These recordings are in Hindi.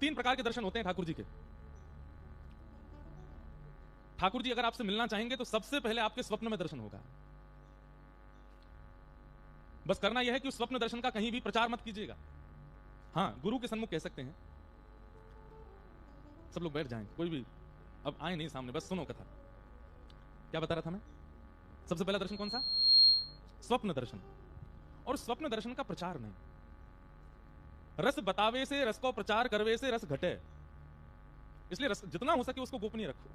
तीन प्रकार के दर्शन होते हैं ठाकुर जी के। ठाकुर जी अगर आपसे मिलना चाहेंगे तो सबसे पहले आपके स्वप्न में दर्शन होगा। बस करना यह है कि उस स्वप्न दर्शन का कहीं भी प्रचार मत कीजिएगा। हां, गुरु के सन्मुख कह सकते हैं। सब लोग बैठ जाएं, कोई भी अब आए नहीं सामने, बस सुनो कथा। क्या बता रहा था मैं? सबसे पहला दर्शन कौन सा? स्वप्न दर्शन। और स्वप्न दर्शन का प्रचार नहीं। रस बतावे से रस को प्रचार करवे से रस घटे, इसलिए रस जितना हो सके उसको गोपनीय रखो।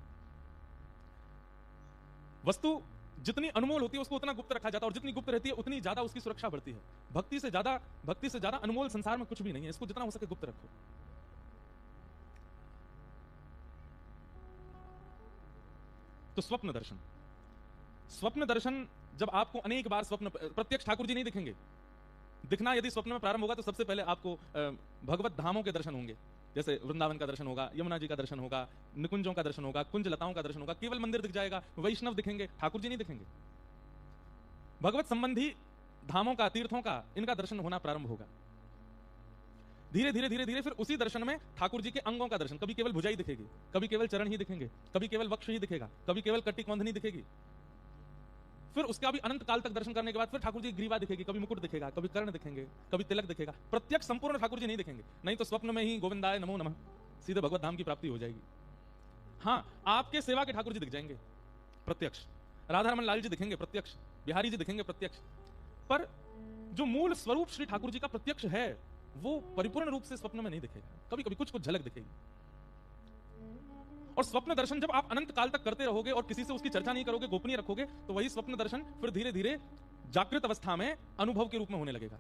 वस्तु जितनी अनमोल होती है उसको उतना गुप्त रखा जाता है, और जितनी गुप्त रहती है उतनी ज्यादा उसकी सुरक्षा बढ़ती है। भक्ति से ज्यादा अनमोल संसार में कुछ भी नहीं है, इसको जितना हो सके गुप्त रखो। तो स्वप्न दर्शन, स्वप्न दर्शन जब आपको अनेक बार स्वप्न, प्रत्यक्ष ठाकुर जी नहीं दिखेंगे। दिखना यदि स्वप्न में प्रारंभ होगा तो सबसे पहले आपको भगवत धामों के दर्शन होंगे। जैसे वृंदावन का दर्शन होगा, यमुना जी का दर्शन होगा, निकुंजों का दर्शन होगा, कुंज लताओं का दर्शन होगा, केवल मंदिर दिख जाएगा, वैष्णव दिखेंगे, ठाकुर जी नहीं दिखेंगे। भगवत संबंधी धामों का, तीर्थों का, इनका दर्शन होना प्रारंभ होगा। धीरे धीरे धीरे धीरे फिर उसी दर्शन में ठाकुर जी के अंगों का दर्शन, कभी केवल भुजाई दिखेगी, कभी केवल चरण ही दिखेंगे, कभी केवल वक्ष ही दिखेगा, कभी केवल कट्टी कौंधनी दिखेगी। फिर उसका भी अनंत काल तक दर्शन करने के बाद फिर ठाकुर जी ग्रीवा दिखेगी, कभी मुकुट दिखेगा, कभी कर्ण दिखेंगे, कभी तिलक दिखेगा। प्रत्यक्ष संपूर्ण ठाकुर जी नहीं दिखेंगे, नहीं तो स्वप्न में ही गोविंदाय नमो नमः सीधे भगवत धाम की प्राप्ति हो जाएगी। हां, आपके सेवा के ठाकुर जी दिख जाएंगे प्रत्यक्ष, राधा रमन लाल जी दिखेंगे प्रत्यक्ष, बिहारी जी दिखेंगे प्रत्यक्ष। पर जो मूल स्वरूप श्री ठाकुर जी का प्रत्यक्ष है वो परिपूर्ण रूप से स्वप्न में नहीं दिखेगा, कभी कभी कुछ कुछ झलक दिखेगी। और स्वप्न दर्शन जब आप अनंत काल तक करते रहोगे और किसी से उसकी चर्चा नहीं करोगे, गोपनीय रखोगे, तो वही स्वप्न दर्शन फिर धीरे धीरे जागृत अवस्था में अनुभव के रूप में होने लगेगा।